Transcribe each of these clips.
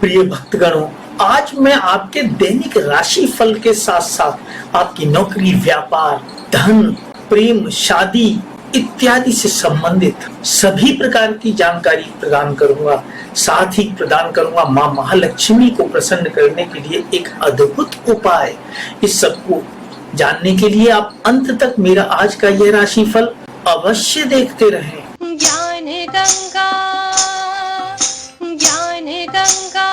प्रिय भक्तगणों, आज मैं आपके दैनिक राशि फल के साथ साथ आपकी नौकरी, व्यापार, धन, प्रेम, शादी इत्यादि से संबंधित सभी प्रकार की जानकारी प्रदान करूंगा। साथ ही प्रदान करूंगा मां महालक्ष्मी को प्रसन्न करने के लिए एक अद्भुत उपाय। इस सबको जानने के लिए आप अंत तक मेरा आज का यह राशिफल अवश्य देखते रहें। ज्ञान गंगा, ज्ञान गंगा।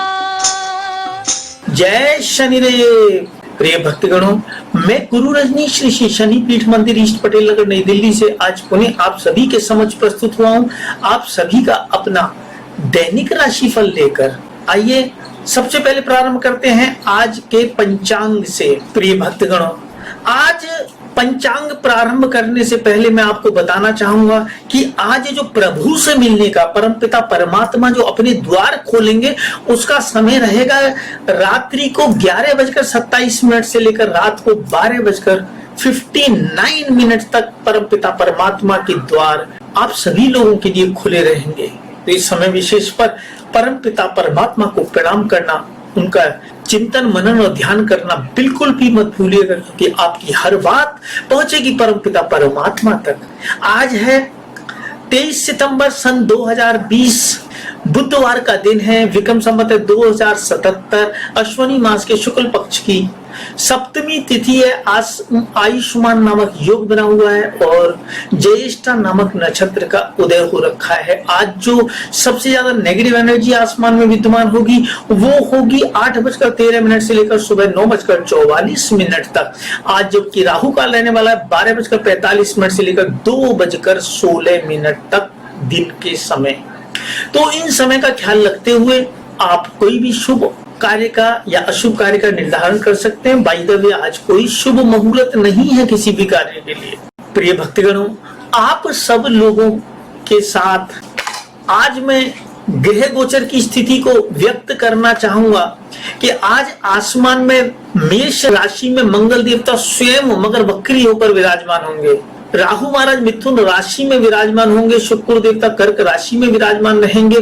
जय शनिदेव। प्रिय भक्तगणों, मैं गुरु रजनीश ऋषि शनि पीठ मंदिर ईस्ट पटेल नगर नई दिल्ली से आज पुनः आप सभी के समक्ष प्रस्तुत हुआ हूँ, आप सभी का अपना दैनिक राशिफल लेकर। आइए सबसे पहले प्रारंभ करते हैं आज के पंचांग से। प्रिय भक्तगणों, आज पंचांग प्रारंभ करने से पहले मैं आपको बताना चाहूंगा कि आज जो प्रभु से मिलने का, परमपिता परमात्मा जो अपने द्वार खोलेंगे उसका समय रहेगा रात्रि को 11:27 से लेकर रात को 12:59 तक। परमपिता परमात्मा के द्वार आप सभी लोगों के लिए खुले रहेंगे। तो इस समय विशेष पर परमपिता परमात्मा को प्रणाम करना, उनका चिंतन मनन और ध्यान करना बिल्कुल भी मत भूलिएगा, क्योंकि आपकी हर बात पहुंचेगी परमपिता परमात्मा तक। आज है 23 सितंबर सन 2020, बुधवार का दिन है। विक्रम संवत 2077, अश्विनी मास के शुक्ल पक्ष की सप्तमी तिथि है। आयुष्मान नामक योग बना हुआ है और ज्येष्ठा नामक नक्षत्र का उदय हो रखा है। आज जो सबसे ज्यादा नेगेटिव एनर्जी आसमान में विद्यमान होगी वो होगी 8:13 से लेकर सुबह 9:44 तक। आज जबकि राहु काल रहने वाला है 12:45 से लेकर 2:16 तक दिन के समय। तो इन समय का ख्याल रखते हुए आप कोई भी शुभ कार्य का या अशुभ कार्य का निर्धारण कर सकते हैं। बाय द वे, आज कोई शुभ मुहूर्त नहीं है किसी भी कार्य के लिए। प्रिय भक्तगणों, आप सब लोगों के साथ आज मैं ग्रह गोचर की स्थिति को व्यक्त करना चाहूंगा कि आज आसमान में मेष राशि में मंगल देवता स्वयं मगर वक्री होकर विराजमान होंगे। राहु महाराज मिथुन राशि में विराजमान होंगे। शुक्र देवता कर्क राशि में विराजमान रहेंगे।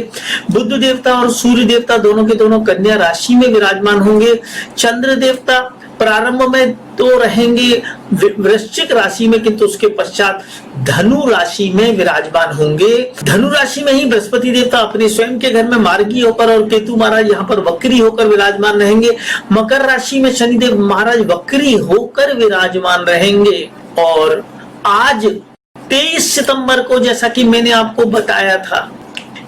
बुध देवता और सूर्य देवता दोनों के दोनों कन्या राशि में विराजमान होंगे। चंद्र देवता प्रारंभ में तो रहेंगे वृश्चिक राशि में, किंतु उसके पश्चात धनु राशि में विराजमान होंगे। धनु राशि में ही बृहस्पति देवता अपने स्वयं के घर में मार्गी होकर और केतु महाराज यहाँ पर वक्री होकर विराजमान रहेंगे। मकर राशि में शनिदेव महाराज वक्री होकर विराजमान रहेंगे। और आज 23 सितंबर को, जैसा कि मैंने आपको बताया था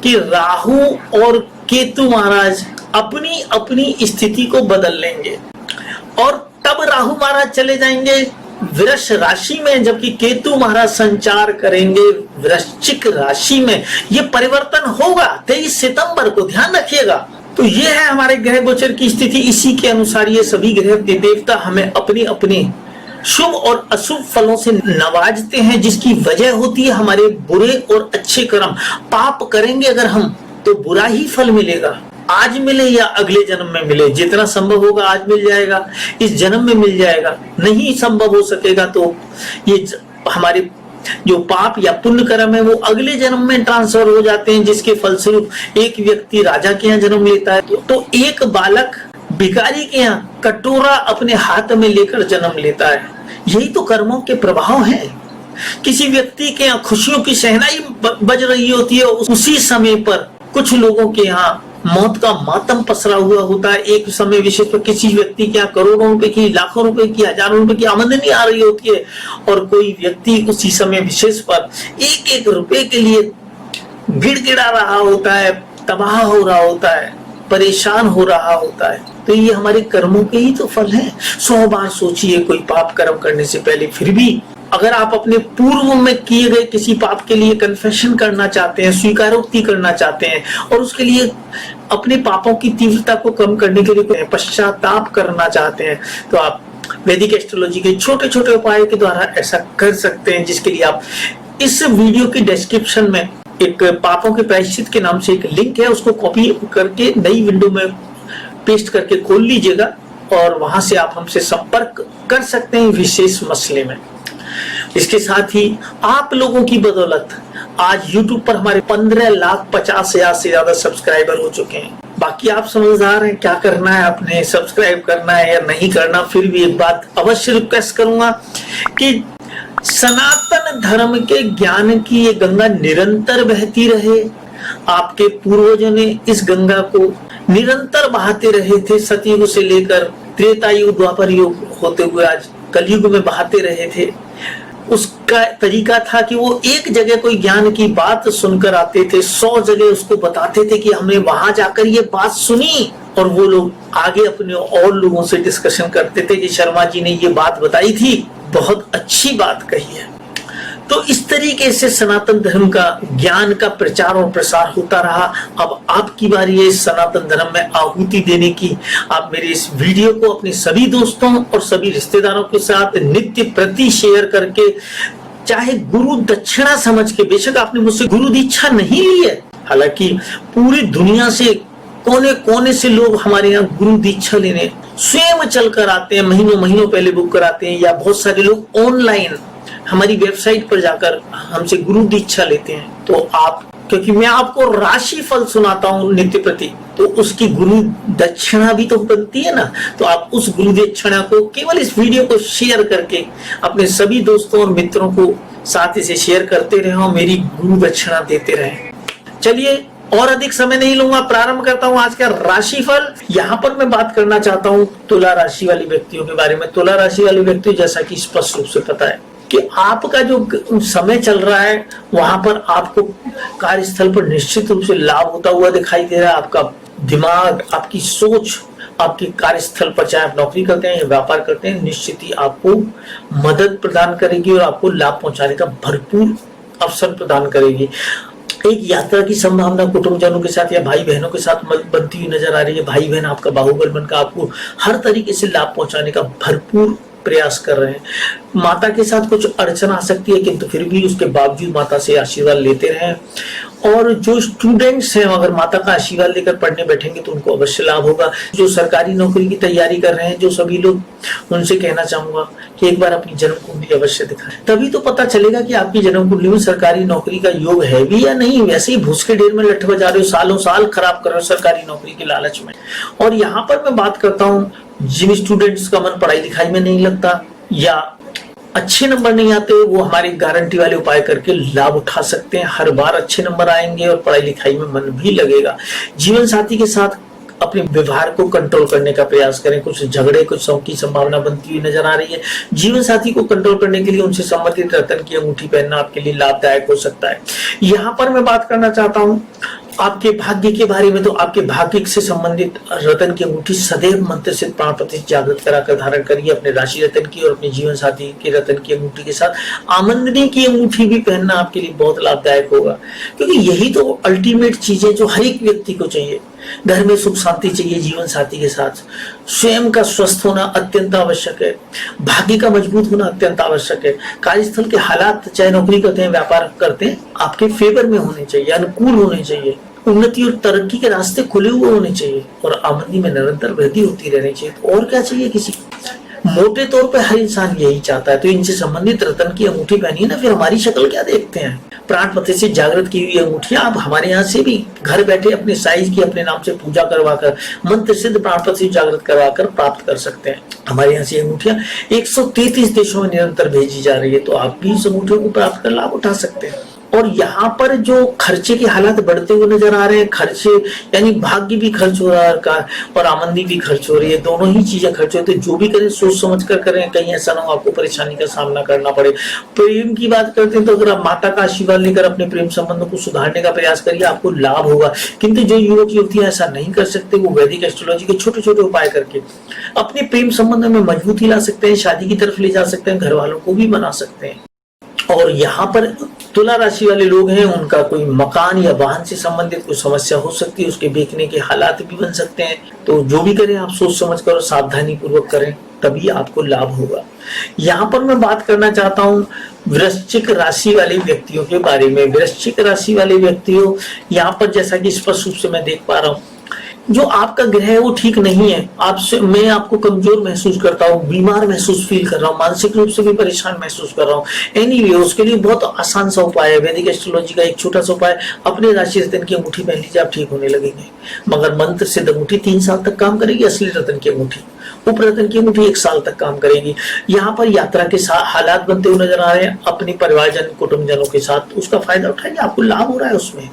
कि राहु और केतु महाराज अपनी अपनी स्थिति को बदल लेंगे और तब राहु महाराज चले जाएंगे वृष राशि में, जबकि केतु महाराज संचार करेंगे वृश्चिक राशि में। ये परिवर्तन होगा 23 सितंबर को, ध्यान रखिएगा। तो ये है हमारे ग्रह गोचर की स्थिति। इसी के अनुसार ये सभी ग्रह देवता हमें अपनी अपनी शुभ और अशुभ फलों से नवाजते हैं, जिसकी वजह होती है हमारे बुरे और अच्छे कर्म। पाप करेंगे अगर हम तो बुरा ही फल मिलेगा, आज मिले या अगले जन्म में मिले। जितना संभव होगा आज मिल जाएगा, इस जन्म में मिल जाएगा। नहीं संभव हो सकेगा तो ये हमारे जो पाप या पुण्य कर्म है वो अगले जन्म में ट्रांसफर हो जाते हैं, जिसके फलस्वरूप एक व्यक्ति राजा के यहाँ जन्म लेता है तो एक बालक भिखारी के यहाँ कटोरा अपने हाथ में लेकर जन्म लेता है। यही तो कर्मों के प्रभाव हैं। किसी व्यक्ति के यहाँ खुशियों की शहनाई बज रही होती है, उसी समय पर कुछ लोगों के यहाँ मौत का मातम पसरा हुआ होता है। एक समय विशेष पर किसी व्यक्ति के यहाँ करोड़ों रुपए की, लाखों रुपए की, हजारों रुपए की आमदनी आ रही होती है और कोई व्यक्ति उसी समय विशेष पर एक एक रुपए के लिए गिड़गिड़ा रहा होता है, तबाह हो रहा होता है, परेशान हो रहा होता है। तो ये हमारे कर्मों के ही तो फल हैं। 100 बार सोचिए कोई पाप कर्म करने से पहले। फिर भी अगर आप अपने पूर्व में किए गए किसी पाप के लिए कन्फेशन करना चाहते हैं, स्वीकारोक्ति करना चाहते हैं और उसके लिए अपने पापों की तीव्रता को कम करने के लिए पश्चाताप करना चाहते हैं, तो आप वैदिक एस्ट्रोलॉजी के छोटे छोटे उपायों के द्वारा ऐसा कर सकते हैं, जिसके लिए आप इस वीडियो की डिस्क्रिप्शन में एक पापों के प्रायश्चित के नाम से एक लिंक है, उसको कॉपी करके नई विंडो में पेस्ट करके खोल लीजिएगा और वहां से आप हमसे संपर्क कर सकते हैं विशेष मसले में। इसके साथ ही आप लोगों की बदौलत आज YouTube पर हमारे 15,50,000 से ज्यादा सब्सक्राइबर हो चुके हैं। बाकी आप समझदार हैं, क्या करना है, आपने सब्सक्राइब करना है या नहीं करना। फिर भी एक बात अवश्य रिक्वेस्ट करूंगा कि सनातन धर्म के ज्ञान की ये गंगा निरंतर बहती रहे। आपके पूर्वजों ने इस गंगा को निरंतर बहाते रहे थे, सतयुग से लेकर त्रेता युग, द्वापर युग होते हुए आज कलयुग में बहाते रहे थे। उसका तरीका था कि वो एक जगह कोई ज्ञान की बात सुनकर आते थे, 100 जगह उसको बताते थे कि हमने वहां जाकर ये बात सुनी, और वो लोग आगे अपने और लोगों से डिस्कशन करते थे कि शर्मा जी ने ये बात बताई थी, बहुत अच्छी बात कही है। तो इस तरीके से सनातन धर्म का ज्ञान का प्रचार और प्रसार होता रहा। अब आपकी बारी है इस सनातन धर्म में आहुति देने की। आप मेरे इस वीडियो को अपने सभी दोस्तों और सभी रिश्तेदारों के साथ नित्य प्रति शेयर करके, चाहे गुरु दक्षिणा समझ के, बेशक आपने मुझसे गुरु दीक्षा नहीं ली है, हालांकि पूरी दुनिया से कोने कोने से लोग हमारे यहाँ गुरु दीक्षा लेने स्वयं चलकर आते हैं, महीनों महीनों पहले बुक कराते हैं, या बहुत सारे लोग ऑनलाइन हमारी वेबसाइट पर जाकर हमसे गुरु दीक्षा लेते हैं। तो आप, क्योंकि मैं आपको राशि फल सुनाता हूँ नित्य प्रति, तो उसकी गुरु दक्षिणा भी तो बनती है ना। तो आप उस गुरु दक्षिणा को केवल इस वीडियो को शेयर करके अपने सभी दोस्तों और मित्रों को साथ इसे शेयर करते रहे और मेरी गुरु दक्षिणा देते रहे। चलिए और अधिक समय नहीं लूंगा, प्रारंभ करता हूं आज का राशिफल। यहाँ पर मैं बात करना चाहता हूं तुला राशि वाले व्यक्तियों के बारे में। तुला राशि वाले व्यक्ति, जैसा कि स्पष्ट रूप से पता है कि आपका जो समय चल रहा है, वहां पर आपको कार्यस्थल पर निश्चित रूप से लाभ होता हुआ दिखाई दे रहा है। आपका दिमाग, आपकी सोच आपके कार्यस्थल पर, चाहे आप नौकरी करते हैं या व्यापार करते हैं, निश्चित ही आपको मदद प्रदान करेगी और आपको लाभ पहुंचाने का भरपूर अवसर प्रदान करेगी। एक यात्रा की संभावना कुटुंबजनों के साथ या भाई बहनों के साथ बनती हुई नजर आ रही है। भाई बहन आपका बाहुबल बनकर आपको हर तरीके से लाभ पहुंचाने का भरपूर प्रयास कर रहे हैं। माता के साथ कुछ अड़चन आ सकती है, किंतु फिर भी उसके बावजूद माता से आशीर्वाद लेते रहें। और जो स्टूडेंट्स हैं, अगर माता का आशीर्वाद लेकर पढ़ने बैठेंगे तो उनको अवश्य लाभ होगा। जो सरकारी नौकरी की तैयारी कर रहे हैं, जो सभी लोग, उनसे कहना चाहूंगा कि एक बार अपनी जन्म कुंडली अवश्य दिखाएं, तभी तो पता चलेगा कि आपकी जन्म कुंडली में सरकारी नौकरी का योग है भी या नहीं। वैसे ही भूस के ढेर में लठ बजा रहे हो, सालों साल खराब कर रहे हो सरकारी नौकरी के लालच में। और यहाँ पर मैं बात करता हूँ जिन स्टूडेंट्स का मन पढ़ाई लिखाई में नहीं लगता या अच्छे नंबर नहीं आते, वो हमारे गारंटी वाले उपाय करके लाभ उठा सकते हैं। हर बार अच्छे नंबर आएंगे और पढ़ाई लिखाई में मन भी लगेगा। जीवन साथी के साथ अपने व्यवहार को कंट्रोल करने का प्रयास करें। कुछ झगड़े, कुछ शौक की संभावना बनती हुई नजर आ रही है। जीवन साथी को कंट्रोल करने के लिए उनसे संबंधित रतन की अंगूठी पहनना आपके लिए लाभदायक हो सकता है। यहाँ पर मैं बात करना चाहता हूँ आपके भाग्य के बारे में। तो आपके भाग्य से संबंधित रतन की अंगूठी सदैव मंत्र से प्राण प्रतिष्ठित जागृत कराकर धारण करिए। अपने राशि रतन की और अपने जीवन साथी के रतन की अंगूठी के साथ आमंत्रणी की अंगूठी भी पहनना आपके लिए बहुत लाभदायक होगा, क्योंकि यही तो अल्टीमेट चीजें जो हर एक व्यक्ति को चाहिए। घर में सुख शांति चाहिए, जीवन साथी के साथ स्वयं का स्वस्थ होना अत्यंत आवश्यक है, भाग्य का मजबूत होना अत्यंत आवश्यक है। कार्यस्थल के हालात, चाहे नौकरी करते हैं, व्यापार करते हैं, आपके फेवर में होने चाहिए, अनुकूल होने चाहिए। उन्नति और तरक्की के रास्ते खुले हुए होने चाहिए और आमदनी में निरंतर वृद्धि होती रहनी चाहिए। तो और क्या चाहिए किसी को? मोटे तौर पे हर इंसान यही चाहता है। तो इनसे संबंधित रतन की अंगूठी पहनिए ना, फिर हमारी शक्ल क्या देखते हैं। प्राण प्रतिष्ठित से जागृत की हुई अंगूठियां आप हमारे यहाँ से भी घर बैठे अपने साइज की, अपने नाम से पूजा करवाकर, मंत्र सिद्ध प्राण प्रतिष्ठित जागृत करवाकर प्राप्त कर सकते हैं। हमारे यहाँ से अंगूठियां 133 देशों में निरंतर भेजी जा रही है, तो आप भी इस अंगूठियों को प्राप्त कर लाभ उठा सकते हैं। और यहाँ पर जो खर्चे के हालात बढ़ते हुए नजर आ रहे हैं, खर्चे यानी भाग्य भी खर्च हो रहा है और आमदनी भी खर्च हो रही है, दोनों ही चीजें खर्च होती है। जो भी करें सोच समझ कर करें, कहीं ऐसा ना हो आपको परेशानी का सामना करना पड़े। प्रेम की बात करते हैं तो अगर आप माता का आशीर्वाद लेकर अपने प्रेम संबंधों को सुधारने का प्रयास करिए, आपको लाभ होगा। किंतु जो युवक युवतियां ऐसा नहीं कर सकते, वो वैदिक एस्ट्रोलॉजी के छोटे छोटे उपाय करके अपने प्रेम संबंध में मजबूती ला सकते हैं, शादी की तरफ ले जा सकते हैं, घर वालों को भी बना सकते हैं। और यहाँ पर तुला राशि वाले लोग हैं, उनका कोई मकान या वाहन से संबंधित कोई समस्या हो सकती है, उसके बेचने के हालात भी बन सकते हैं। तो जो भी करें आप सोच समझ कर और सावधानी पूर्वक करें, तभी आपको लाभ होगा। यहाँ पर मैं बात करना चाहता हूँ वृश्चिक राशि वाले व्यक्तियों के बारे में। वृश्चिक राशि वाले व्यक्तियों, यहाँ पर जैसा कि स्पष्ट रूप से मैं देख पा रहा हूँ जो आपका ग्रह है वो ठीक नहीं है, मैं आपको कमजोर महसूस करता हूँ, बीमार महसूस फील कर रहा हूँ, मानसिक रूप से भी परेशान महसूस कर रहा हूँ। एनीवे उसके लिए बहुत आसान सा उपाय है, वैदिक एस्ट्रोलॉजी का एक छोटा सा उपाय, अपने राशि रतन की अंगूठी पहन लीजिए, आप ठीक होने लगेंगे। मगर मंत्र सिद्ध अंगूठी 3 साल तक काम करेगी, असली रतन की अंगूठी, उप रतन की अंगूठी 1 साल तक काम करेगी। यहाँ पर यात्रा के साथ हालात बनते हुए नजर आ रहे हैं अपने परिवारजन कुटुंबजनों के साथ, उसका फायदा उठाइए, आपको लाभ हो रहा है उसमें।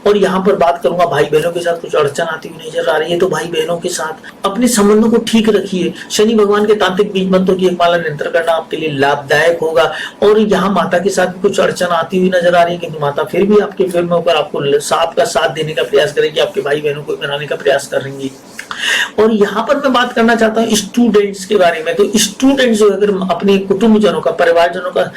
और यहाँ पर बात करूंगा भाई बहनों के साथ कुछ अड़चन आती हुई नजर आ रही है, तो भाई बहनों के साथ अपने संबंधों को ठीक रखिए। शनि भगवान के तांत्रिक बीज मंत्रों की एक माला निरंतर करना आपके लिए लाभदायक होगा। और यहाँ माता के साथ कुछ अड़चन आती हुई नजर आ रही है, किंतु माता फिर भी आपके फिर में ऊपर आपको आपका साथ देने का प्रयास करेगी, आपके भाई बहनों को बनाने का प्रयास करेंगी। और यहाँ पर मैं बात करना चाहता हूँ स्टूडेंट्स के बारे में। तो स्टूडेंट्स जो अगर अपने कुटुंबजनों का, परिवारजनों का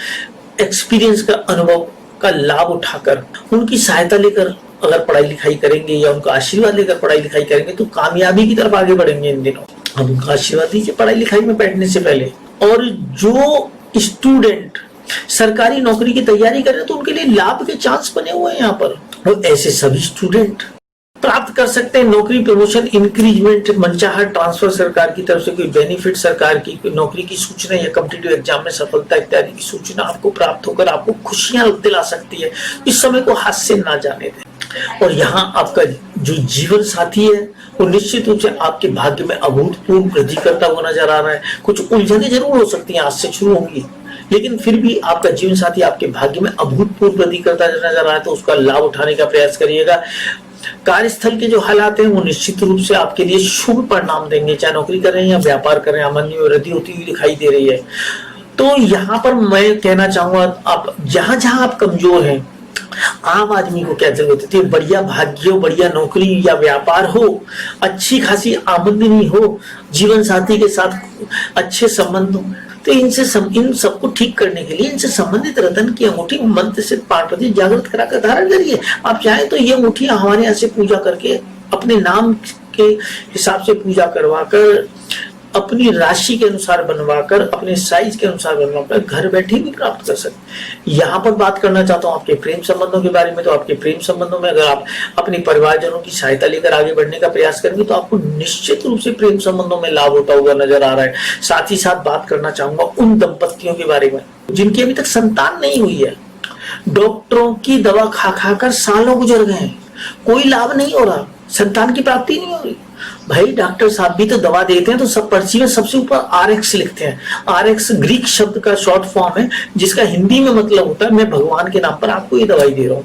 एक्सपीरियंस का, अनुभव का लाभ उठाकर उनकी सहायता लेकर अगर पढ़ाई लिखाई करेंगे या उनका आशीर्वाद लेकर पढ़ाई लिखाई करेंगे तो कामयाबी की तरफ आगे बढ़ेंगे इन दिनों। हम उनका आशीर्वाद दीजिए पढ़ाई लिखाई में बैठने से पहले। और जो स्टूडेंट सरकारी नौकरी की तैयारी कर रहे हैं तो उनके लिए लाभ के चांस बने हुए हैं यहाँ पर। और ऐसे सभी स्टूडेंट प्राप्त कर सकते हैं नौकरी, प्रमोशन, इंक्रीजमेंट, मनचाहा ट्रांसफर, सरकार की तरफ से कोई बेनिफिट, सरकार की नौकरी की सूचना या कॉम्पिटिटिव एग्जाम में सफलता इत्यादि की सूचना आपको प्राप्त होकर आपको खुशियां दिला सकती है। इस समय को हाथ से ना जाने दें। और यहाँ आपका जो जीवन साथी है वो निश्चित रूप से आपके भाग्य में अभूतपूर्व वृद्धि करता हुआ नजर आ रहा है। कुछ उलझने जरूर हो सकती हैं, आज से शुरू होंगी, लेकिन फिर भी आपका जीवन साथी आपके भाग्य में अभूतपूर्व वृद्धि करता नजर आ रहा है, तो उसका लाभ उठाने का प्रयास करिएगा। कार्यस्थल के जो हालात हैं वो निश्चित रूप से आपके लिए शुभ परिणाम देंगे, चाहे नौकरी कर रहे हैं या व्यापार कर रहे हैं, आमदनी में वृद्धि होती हुई दिखाई दे रही है। तो यहाँ पर मैं कहना चाहूंगा, आप जहां जहां आप कमजोर हैं, आम आदमी को क्या जरूरत है, बढ़िया भाग्य हो, बढ़िया नौकरी या व्यापार हो, अच्छी खासी आमदनी हो, जीवन साथी के साथ अच्छे संबंध हो, तो इन सबको ठीक करने के लिए इनसे संबंधित रतन की अंगूठी मंत्र से 5 प्रति जागृत कराकर धारण करिए। आप चाहें तो ये अंगूठी हमारे यहाँ से पूजा करके अपने नाम के हिसाब से पूजा करवाकर, अपनी राशि के अनुसार बनवाकर, अपने साइज के अनुसार बनवाकर घर बैठे भी प्राप्त कर सकते। यहाँ पर बात करना चाहता हूँ आपके प्रेम संबंधों के बारे में। तो आपके प्रेम संबंधों में अगर आप अपने परिवारजनों की सहायता लेकर आगे बढ़ने का प्रयास करेंगे तो आपको निश्चित रूप से प्रेम संबंधों में लाभ होता हुआ नजर आ रहा है। साथ ही साथ बात करना चाहूंगा उन दंपतियों के बारे में जिनकी अभी तक संतान नहीं हुई है। डॉक्टरों की दवा खा खाकर सालों गुजर गए हैं, कोई लाभ नहीं हो रहा, संतान की प्राप्ति नहीं हो रही। भाई डॉक्टर साहब भी तो दवा देते हैं तो सब पर्ची में सबसे ऊपर RX लिखते हैं। RX ग्रीक शब्द का शॉर्ट फॉर्म है जिसका हिंदी में मतलब होता है मैं भगवान के नाम पर आपको ये दवाई दे रहा हूँ।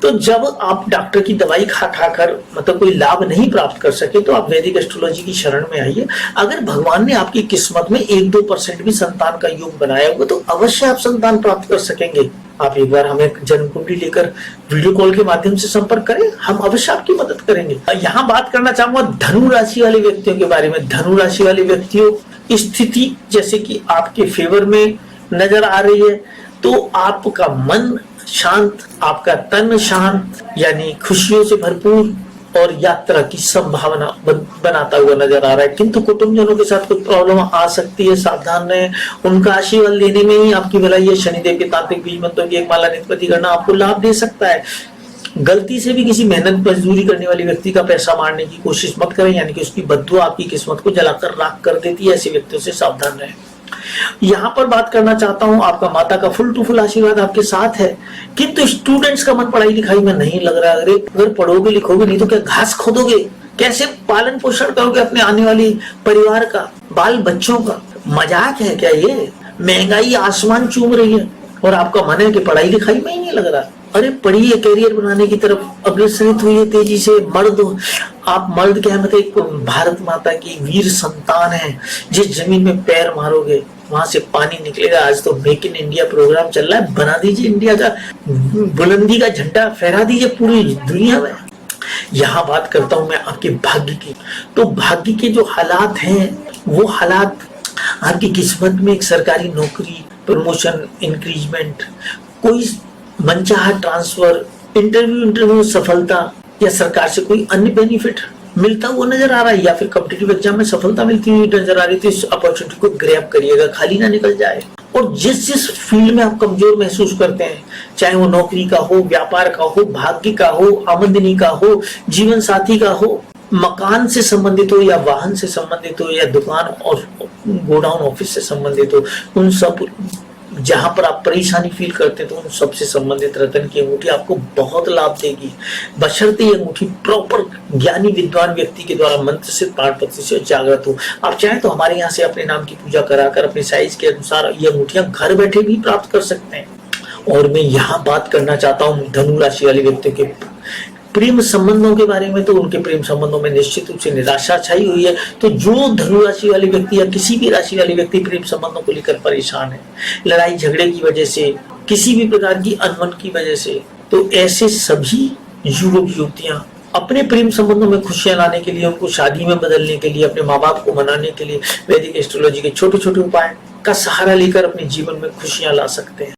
तो जब आप डॉक्टर की दवाई खा खाकर मतलब कोई लाभ नहीं प्राप्त कर सके तो आप वैदिक एस्ट्रोलॉजी की शरण में आइए। अगर भगवान ने आपकी किस्मत में 1-2% भी संतान का योग बनाया होगा तो अवश्य आप संतान प्राप्त कर सकेंगे। आप एक बार हमें जन्म कुंडली लेकर वीडियो कॉल के माध्यम से संपर्क करें, हम अवश्य आपकी मदद करेंगे। यहाँ बात करना चाहूंगा धनु राशि वाले व्यक्तियों के बारे में। धनु राशि वाले व्यक्तियों स्थिति जैसे कि आपके फेवर में नजर आ रही है, तो आपका मन शांत, आपका तन शांत, यानी खुशियों से भरपूर और यात्रा की संभावना बनाता हुआ नजर आ रहा है। किंतु कुटुंबजनों के साथ कुछ प्रॉब्लम आ सकती है, सावधान रहें। उनका आशीर्वाद लेने में ही आपकी भलाई है। शनिदेव के तांत्रिक बीज मंत्रों की एक माला नित्य करना आपको लाभ दे सकता है। गलती से भी किसी मेहनत मजदूरी करने वाले व्यक्ति का पैसा मारने की कोशिश मत करें, यानी कि उसकी बद्दुआ आपकी किस्मत को जलाकर राख कर देती है। ऐसे व्यक्तियों से सावधान रहें। यहाँ पर बात करना चाहता हूँ, आपका माता का फुल टू फुल आशीर्वाद आपके साथ है, किंतु स्टूडेंट्स का मन पढ़ाई लिखाई में नहीं लग रहा है। अगर पढ़ोगे लिखोगे नहीं तो क्या घास खोदोगे? कैसे पालन पोषण करोगे अपने आने वाले परिवार का, बाल बच्चों का? मजाक है क्या ये? महंगाई आसमान चूम रही है और आपका मन है कि पढ़ाई लिखाई में ही नहीं लग रहा। अरे पढ़िए, कैरियर बनाने की तरफ अग्रसरित हुई तेजी से। मर्द, आप मर्द क्या मतलब एक भारत माता की वीर संतान है। जिस जमीन में पैर मारोगे वहां से पानी निकलेगा। आज तो मेक इन इंडिया प्रोग्राम चल रहा है, बना दीजिए इंडिया का बुलंदी का झंडा, फहरा दीजिए पूरी दुनिया में। यहाँ बात करता हूं मैं आपके भाग्य की। तो भाग्य के जो हालात हैं वो हालात आपकी किस्मत में एक सरकारी नौकरी, प्रमोशन, इंक्रीजमेंट, कोई मनचाहा ट्रांसफर, इंटरव्यू सफलता या सरकार से कोई अन्य बेनिफिट मिलता हुआ नजर आ रहा है, या फिर कॉम्पिटिटिव एग्जाम में सफलता मिलती हुई नजर आ रही थी। इस अपॉर्चुनिटी को ग्रैब करिएगा, खाली ना निकल जाए। और जिस फील्ड में आप कमजोर महसूस करते हैं, चाहे वो नौकरी का हो, व्यापार का हो, भाग्य का हो, आमदनी का हो, जीवन साथी का हो, मकान से संबंधित हो या वाहन से संबंधित हो या दुकान और गोडाउन ऑफिस से संबंधित हो, उन सब जहां पर आप परेशानी फील करते हैं तो उन सबसे संबंधित रतन की अंगूठी आपको बहुत लाभ देगी, बशर्ते ये अंगूठी प्रॉपर ज्ञानी विद्वान व्यक्ति के द्वारा मंत्र से पाणपत्री से जागृत हो। आप चाहें तो हमारे यहाँ से अपने नाम की पूजा कराकर अपने साइज के अनुसार ये अंगूठियां घर बैठे भी प्राप्त कर सकते हैं। और मैं यहाँ बात करना चाहता हूँ धनु राशि वाले व्यक्तियों के प्रेम संबंधों के बारे में। तो उनके प्रेम संबंधों में निश्चित रूप से निराशा छाई हुई है। तो जो धनु राशि वाले व्यक्ति या किसी भी राशि वाले व्यक्ति प्रेम संबंधों को लेकर परेशान है, लड़ाई झगड़े की वजह से, किसी भी प्रकार की अनबन की वजह से, तो ऐसे सभी युवक युवतियां अपने प्रेम संबंधों में खुशियां लाने के लिए, उनको शादी में बदलने के लिए, अपने माँ बाप को मनाने के लिए वैदिक एस्ट्रोलॉजी के छोटे छोटे उपाय का सहारा लेकर अपने जीवन में खुशियां ला सकते हैं।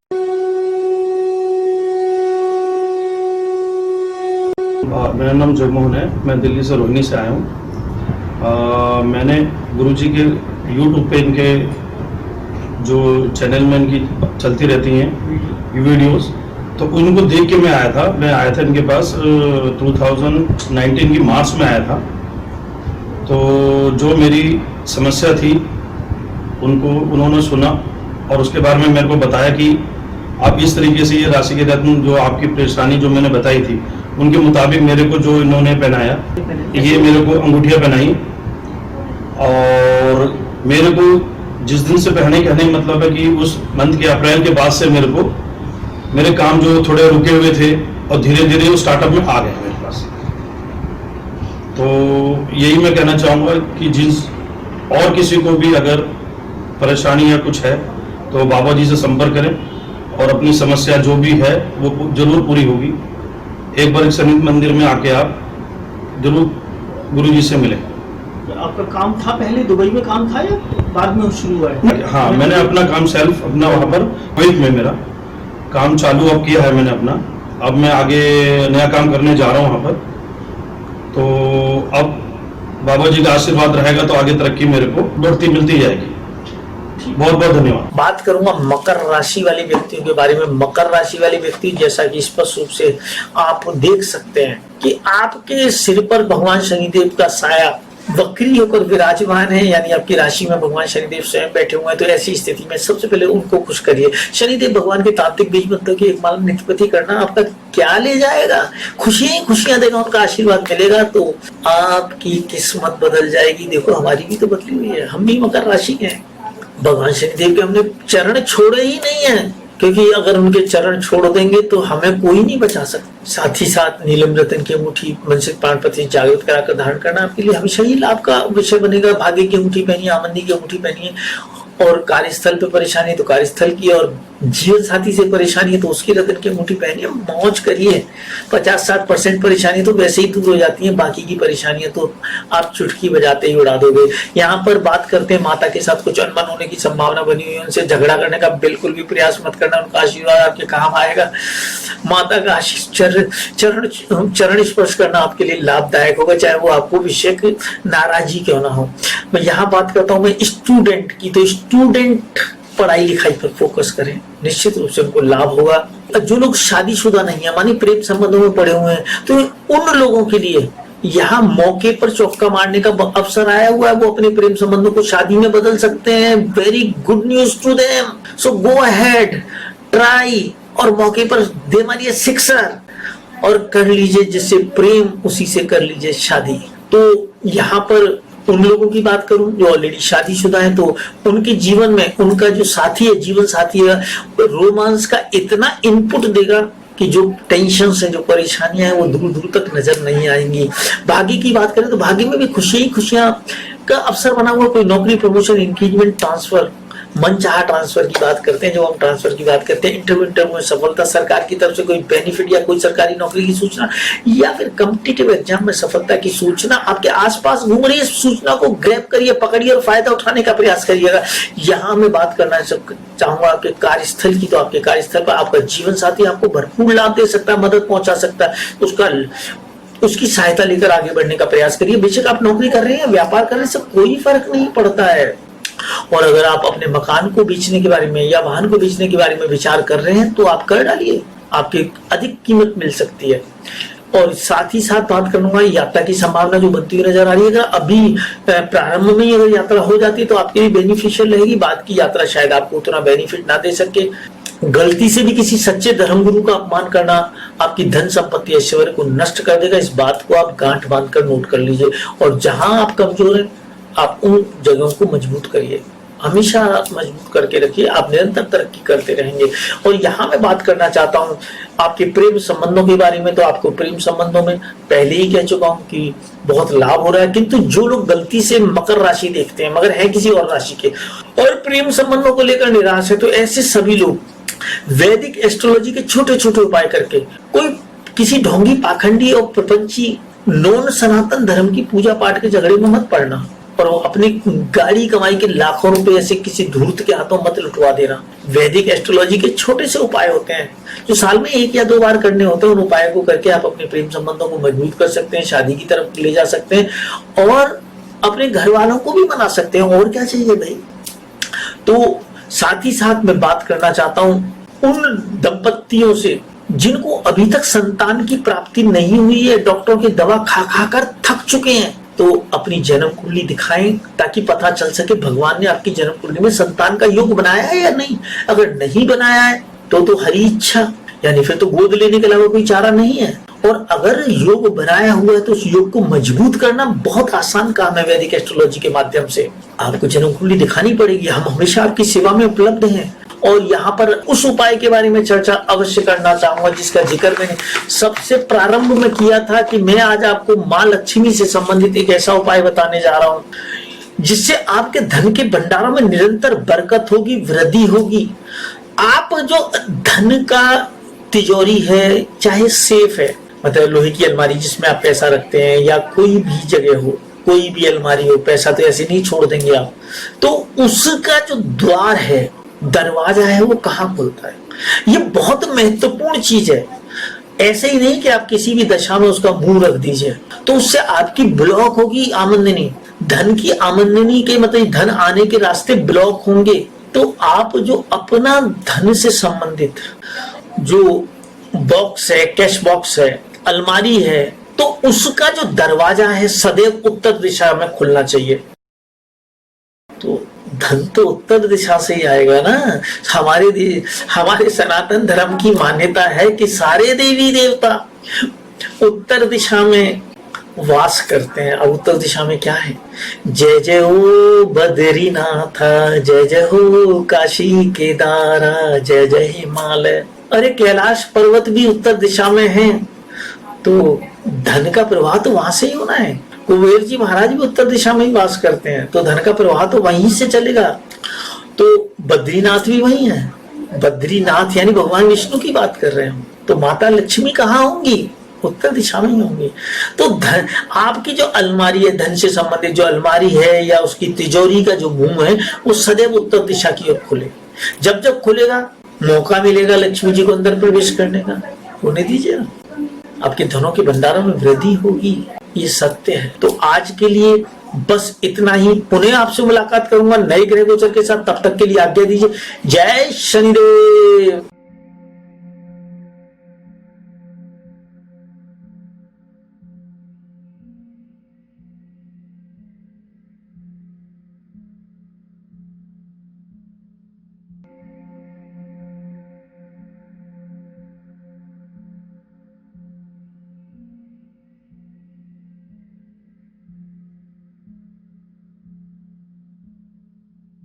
मेरा नाम जगमोहन है, मैं दिल्ली से रोहिणी से आया हूँ। मैंने गुरुजी के यूट्यूब पे इनके जो चैनल में इनकी चलती रहती हैं वीडियोस, तो उनको देख के मैं आया था इनके पास 2019 की मार्च में आया था। तो जो मेरी समस्या थी उन्होंने सुना और उसके बारे में मेरे को बताया कि आप इस तरीके से ये राशि के रत्न जो आपकी परेशानी जो मैंने बताई थी उनके मुताबिक मेरे को जो इन्होंने पहनाया, ये मेरे को अंगूठियाँ पहनाई। और मेरे को जिस दिन से पहने कहने का मतलब है कि उस मंथ के अप्रैल के बाद से मेरे काम जो थोड़े रुके हुए थे और धीरे धीरे वो स्टार्टअप में आ गए मेरे पास। तो यही मैं कहना चाहूँगा कि जिस और किसी को भी अगर परेशानी या कुछ है तो बाबा जी से संपर्क करें और अपनी समस्या जो भी है वो जरूर पूरी होगी। एक बार शनि मंदिर में आके आप जरूर गुरु जी से मिले। आपका काम था पहले दुबई में काम था या बाद में शुरू हुआ है? हाँ, मैंने अपना काम सेल्फ अपना वहाँ पर कुवैत में मेरा काम चालू अब किया है मैंने अपना। अब मैं आगे नया काम करने जा रहा हूँ वहाँ पर। तो अब बाबा जी का आशीर्वाद रहेगा तो आगे तरक्की मेरे को बढ़ती मिलती जाएगी। बहुत बहुत धन्यवाद। बात करूंगा मकर राशि वाले व्यक्तियों के बारे में। मकर राशि वाले व्यक्ति जैसा कि स्पष्ट रूप से आप देख सकते हैं कि आपके सिर पर भगवान शनिदेव का साया वक्री होकर विराजमान है, यानी आपकी राशि में भगवान शनिदेव स्वयं बैठे हुए हैं। तो ऐसी स्थिति में सबसे पहले उनको खुश करिए। शनिदेव भगवान के तांत्रिक बीज मंत्र की एक माला निष्पत्ति करना आपका क्या ले जाएगा, खुशियां खुशियां देगा, उनका आशीर्वाद मिलेगा तो आपकी किस्मत बदल जाएगी। देखो हमारी भी तो बदली हुई है, हम भी मकर राशि के हैं। भगवान शनिदेव के हमने चरण छोड़े ही नहीं है, क्योंकि अगर उनके चरण छोड़ देंगे तो हमें कोई नहीं बचा सकता। साथ ही साथ नीलम रतन की अंगूठी मनसिक पाणपत्री जागृत कराकर धारण करना आपके लिए हमेशा ही लाभ का विषय बनेगा। भाग्य की अंगूठी पहनिए, आमंदी की अंगूठी पहनिए। और कार्यस्थल पे परेशानी है तो कार्यस्थल की, और जीवन साथी से परेशानी है तो उसकी रतन की अंगूठी पहनिए, मौज करिए। 50-60% परेशानी तो वैसे ही दूर हो जाती है, बाकी की परेशानियां तो आप चुटकी बजाते ही उड़ा दोगे। यहाँ पर बात करते हैं माता के साथ कुछ अनबन होने की संभावना बनी हुई है, उनसे झगड़ा करने का बिल्कुल भी प्रयास मत करना, उनका आशीर्वाद आपके काम आएगा। माता का आशीष चरण स्पर्श करना आपके लिए लाभदायक होगा, चाहे वो आपको विषय नाराजगी क्यों ना हो। मैं यहाँ बात करता हूँ मैं स्टूडेंट की, तो स्टूडेंट पढ़ाई लिखाई पर फोकस करें, निश्चित रूप से उनको लाभ होगा। जो लोग शादीशुदा नहीं है, मानी प्रेम संबंधों में पड़े हुए हैं, तो उन लोगों के लिए यहाँ मौके पर चौका मारने का अवसर आया हुआ है। वो अपने प्रेम संबंधों को शादी में बदल सकते हैं। Very good news to them, so go ahead, try, और मौके पर दे मारिए सिक्सर और कर लीजिए जिससे प्रेम, उसी से कर लीजिए शादी। तो यहाँ पर उन लोगों की बात करूं जो ऑलरेडी शादीशुदा है, तो उनके जीवन में उनका जो साथी है, जीवन साथी है, रोमांस का इतना इनपुट देगा कि जो टेंशन है, जो परेशानियां हैं, वो दूर दूर तक नजर नहीं आएंगी। भाग्य की बात करें तो भाग्य में भी खुशियां का अवसर बना हुआ। कोई नौकरी, प्रमोशन, इंक्रीजमेंट, ट्रांसफर, मनचाहा ट्रांसफर की बात करते हैं, जो हम ट्रांसफर की बात करते हैं, इंटरव्यू में सफलता, सरकार की तरफ से कोई बेनिफिट या कोई सरकारी नौकरी की सूचना, या फिर कॉम्पिटिटिव एग्जाम में सफलता की सूचना आपके आसपास घूम रही है। सूचना को ग्रैब करिए, पकड़िए और फायदा उठाने का प्रयास करिएगा। यहाँ मैं बात करना चाहूंगा आपके कार्यस्थल की। तो आपके कार्यस्थल पर आपका जीवन साथी आपको भरपूर लाभ दे सकता है, मदद पहुंचा सकता है। उसकी सहायता लेकर आगे बढ़ने का प्रयास करिए। बेशक आप नौकरी कर रहे हैं, व्यापार कर रहे हैं, सब कोई फर्क नहीं पड़ता है। और अगर आप अपने मकान को बेचने के बारे में या वाहन को बेचने के बारे में विचार कर रहे हैं तो आप कर डालिए, आपकी अधिक कीमत मिल सकती है। और साथ ही साथ बात करूंगा यात्रा की संभावना जो बनती हुई नजर आ रही है। अगर अभी प्रारंभ में ही अगर यात्रा हो जाती है तो आपके लिए बेनिफिशियल रहेगी। बाद की यात्रा शायद आपको उतना बेनिफिट ना दे सके। गलती से भी किसी सच्चे धर्मगुरु का अपमान करना आपकी धन संपत्ति ऐश्वर्य को नष्ट कर देगा। इस बात को आप गांठ बांधकर नोट कर लीजिए। और जहां आप कमजोर हैं आप उन जगहों को मजबूत करिए, हमेशा मजबूत करके रखिए, आप निरंतर तरक्की करते रहेंगे। और यहाँ मैं बात करना चाहता हूँ आपके प्रेम संबंधों के बारे में। तो आपको प्रेम संबंधों में पहले ही कह चुका हूँ कि बहुत लाभ हो रहा है, किंतु जो लोग गलती से मकर राशि देखते हैं मगर है किसी और राशि के और प्रेम संबंधों को लेकर निराश है, तो ऐसे सभी लोग वैदिक एस्ट्रोलॉजी के छोटे छोटे उपाय करके, कोई किसी ढोंगी पाखंडी और प्रपंची नॉन सनातन धर्म की पूजा पाठ के झगड़े में मत पड़ना और अपनी गाड़ी कमाई के लाखों रुपए ऐसे किसी धूर्त के हाथों मत लुटवा देना। वैदिक एस्ट्रोलॉजी के छोटे से उपाय होते हैं जो साल में 1 या 2 बार करने होते हैं। उन उपायों को करके आप अपने प्रेम संबंधों को मजबूत कर सकते हैं, शादी की तरफ ले जा सकते हैं और अपने घर वालों को भी मना सकते हैं। और क्या चाहिए भाई। तो साथ ही साथ मैं बात करना चाहता हूं उन दंपतियों से जिनको अभी तक संतान की प्राप्ति नहीं हुई है, डॉक्टरों की दवा खा खा कर थक चुके हैं, तो अपनी जन्म कुंडली दिखाएं ताकि पता चल सके भगवान ने आपकी जन्म कुंडली में संतान का योग बनाया है या नहीं। अगर नहीं बनाया है तो हरी इच्छा, यानी फिर तो गोद लेने के अलावा कोई चारा नहीं है। और अगर योग बनाया हुआ है तो उस योग को मजबूत करना बहुत आसान काम है। वैदिक एस्ट्रोलॉजी के माध्यम से आपको जन्म कुंडली दिखानी पड़ेगी। हम हमेशा आपकी सेवा में उपलब्ध हैं। और यहाँ पर उस उपाय के बारे में चर्चा अवश्य करना चाहूंगा जिसका जिक्र मैंने सबसे प्रारंभ में किया था कि मैं आज आपको माँ लक्ष्मी से संबंधित एक ऐसा उपाय बताने जा रहा हूँ जिससे आपके धन के भंडारों में निरंतर बरकत होगी, वृद्धि होगी। आप जो धन का तिजोरी है, चाहे सेफ है, मतलब लोहे की अलमारी जिसमें आप पैसा रखते हैं, या कोई भी जगह हो, कोई भी अलमारी हो, पैसा तो ऐसे नहीं छोड़ देंगे आप, तो उसका जो द्वार है, दरवाजा है, वो कहाँ खुलता है, ये बहुत महत्वपूर्ण चीज है। ऐसे ही नहीं कि आप किसी भी दशा में उसका मुंह रख दीजिए, तो उससे आपकी ब्लॉक होगी आमदनी, धन की आमदनी के मतलब धन आने के रास्ते ब्लॉक होंगे। तो आप जो अपना धन से संबंधित जो बॉक्स है, कैश बॉक्स है, अलमारी है, तो उसका जो दरवाजा है सदैव उत्तर दिशा में खुलना चाहिए। तो धन तो उत्तर दिशा से ही आएगा ना। हमारे सनातन धर्म की मान्यता है कि सारे देवी देवता उत्तर दिशा में वास करते हैं। अब उत्तर दिशा में क्या है? जय जय हो बद्रीनाथ, जय जय हो काशी केदारा, जय जय हिमालय। अरे कैलाश पर्वत भी उत्तर दिशा में है, तो धन का प्रवाह तो वहां से ही होना है। कुबेर जी महाराज भी उत्तर दिशा में ही वास करते हैं, तो धन का प्रवाह तो वहीं से चलेगा। तो बद्रीनाथ भी वही है। बद्रीनाथ यानी भगवान विष्णु की बात कर रहे हैं। तो माता लक्ष्मी कहाँ होंगी? उत्तर दिशा में ही होंगी। तो धन, आपकी जो अलमारी है, धन से संबंधित जो अलमारी है या उसकी तिजोरी का जो मुंह है, वो सदैव उत्तर दिशा की ओर खुले। जब जब खुलेगा मौका मिलेगा लक्ष्मी जी को अंदर प्रवेश करने का, होने दीजिए, आपके धनों के भंडारों में वृद्धि होगी। ये सत्य है। तो आज के लिए बस इतना ही। पुनः आपसे मुलाकात करूंगा नए ग्रह गोचर के साथ। तब तक के लिए आज्ञा दीजिए। जय शनिदेव।